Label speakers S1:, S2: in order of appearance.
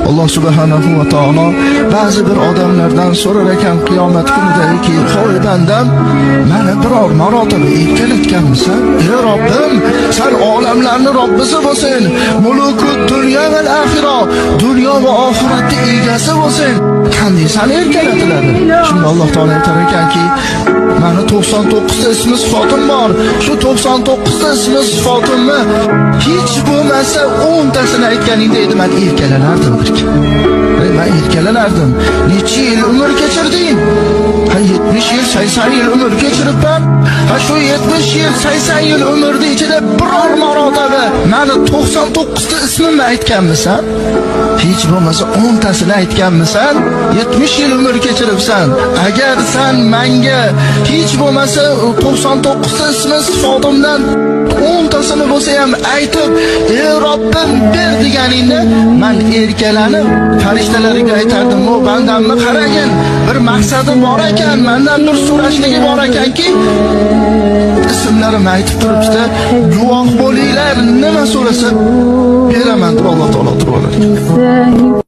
S1: Alloh subhanahu va taolo ba'zi bir odamlardan so'rar ekan qiyomat kunidagi, "Hoy bandam, meni biror marotaba erkalatganmisan? Ey Robbim, sen olamlarning Robbisi bo'lsin. Mulukut dunyo va axiro, dunyo va oxiratning egasi bo'lsin. Qanday san erkalatiladi?" Shunda Alloh taolo aytar ekanki, "Meni 99 ta ismi sifatim bor. Shu 99 ta ismi sifatimni hech bo'lmasa 10 tasini aytganingda edi, men erkalanardim birga. Men erkalanardim. Necha yil umr kechirding? 70 yil, 80 yil umr kechiribman. Shu 70 yil, 80 yil umrning ichida biror marotaba meni 99 ta ismimni aytganmisan? Hech bo'lmasa 10 tasini aytganmisan? 70 yil umr kechiribsan. Agar sen menga hech bo'lmasa 99 ta ismi sifatimdan 10 tasini bo'lsa ham aytib, "Ey Robbim, ber" deganingda, men erkalanib farishtalarga aytardim, "O bandamni qaragin, bir maqsadi bor ekan, mendan bir so'rashligi bor ekanki, ismlarimni aytib turibdi, guvoh bo'linglar, nima so'rasa beraman" deb Alloh taolo turib olar ekan.